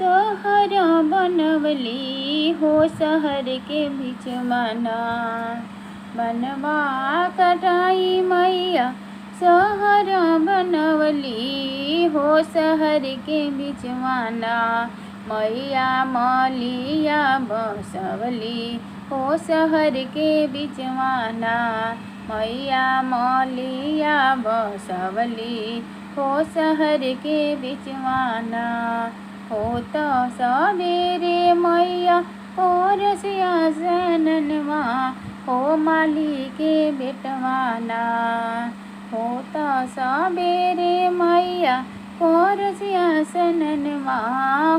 शहर बनवली हो शहर के बीच मना बनवा कटाई मैया शहर बनवली हो शहर के बीच मना मैया मलिया बसवली हो शहर के बीच मना मैया मलिया बसवली हो शहर के बीच मना हो तो सवेरे मैया और सियासनवा हो माली के बेटवाना हो तो सवेरे मैया और सियासनवा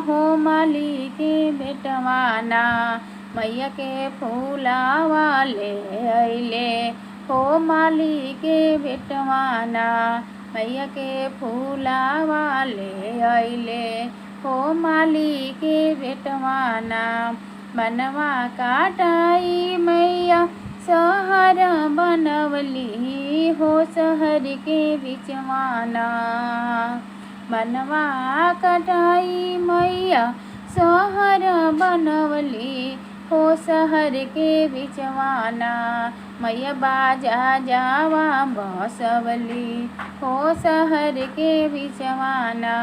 हो माली के बेटवाना मैया के फूला वाले अले हो माली के बेटवाना मैया के फूला वाले अले हो माली के बेटवाना बनवा काटाई मैया शहर बनवली हो शहर के बिचवाना बनवा कटाई मैया शहर बनवली हो शहर के बिचवाना मैया बाजा जावा बसवली हो शहर के बिचवाना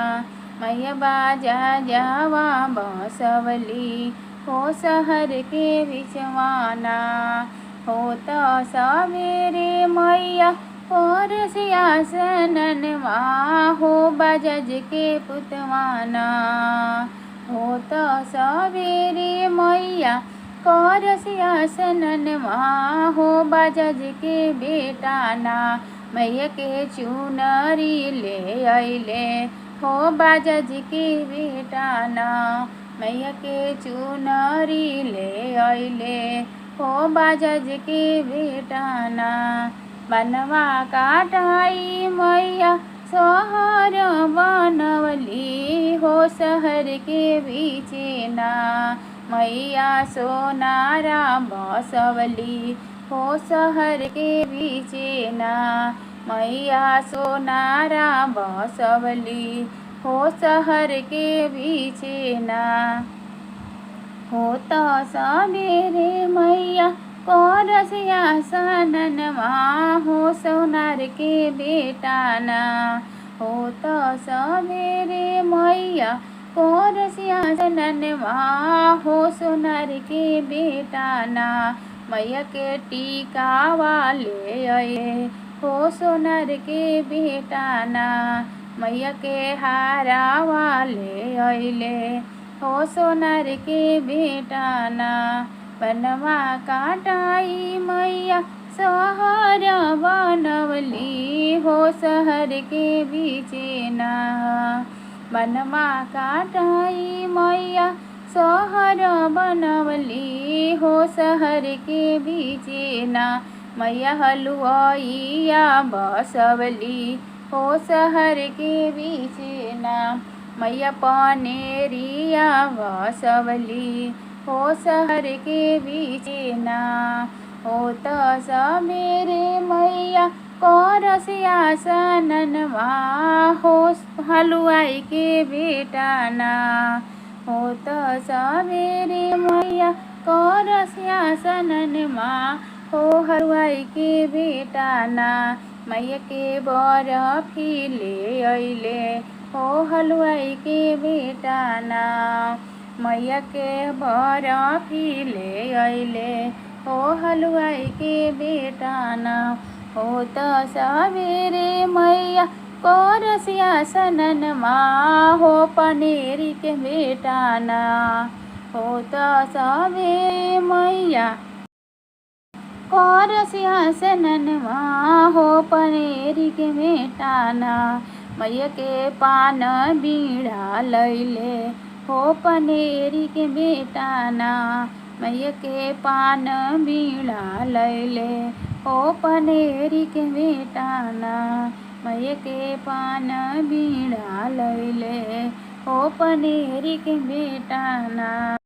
मैया बाजा जावा बसवली हो शहर के बिचवाना हो तो सवेरे मैया और सियासनवा हो बजज के पुतवाना हो तो सवेरे मैया कर सियासनवा हो बजज के बेटाना मैया के चुनरी ले अले हो बजज के बेटाना मैया के चुनरी ले अले हो बजज के बेटाना बनवा काटाई मैया शहर बनवली हो शहर के बीचेना मैया सोनारा बसवली हो शहर के बीचेना मैया सोनारा बसवली हो शहर के बीचेना हो तो सवेरे मैया कर सियासनवा हो सोनार के बेटाना हो तो सवेरे मैया कर सियासनवा हो सोनार के बेटाना मैया के टीका वाले अये हो सोनार के बेटाना मैया के हारा वाले अले हो सोनार के बेटाना बनवा काटाई मैया शहर बनवली हो शहर के बीचेना बनवा काटाई मैया शहर बनवली हो शहर के बीचेना मैया हलुआइया बसवली हो शहर के बीचेना मैया पनेरिया बसवली हो शहर के बीचेना हो तो सवेरे मैया कर सियासनवा हो हलुआई के बेटाना हो तो सवेरे मैया कर सियासनवा हो हलुआई के बेटाना मैया के बरफी ले अले हो हलुआई के बेटाना मैया के बरफी ले अले हो हलुआई के बेटाना हो तो सवेरे मैया कर सियासनवा हो पनेरी के बेटाना हो तो सवेरे मैया कर सियासनवा हो पनेरी के बेटाना मैया के पान बीड़ा लैले हो पनेरी के बेटाना मैया के पान बीड़ा लैले हो पनेरी के बेटाना मैया के पान बीड़ा लैले हो पनेरी के बेटाना।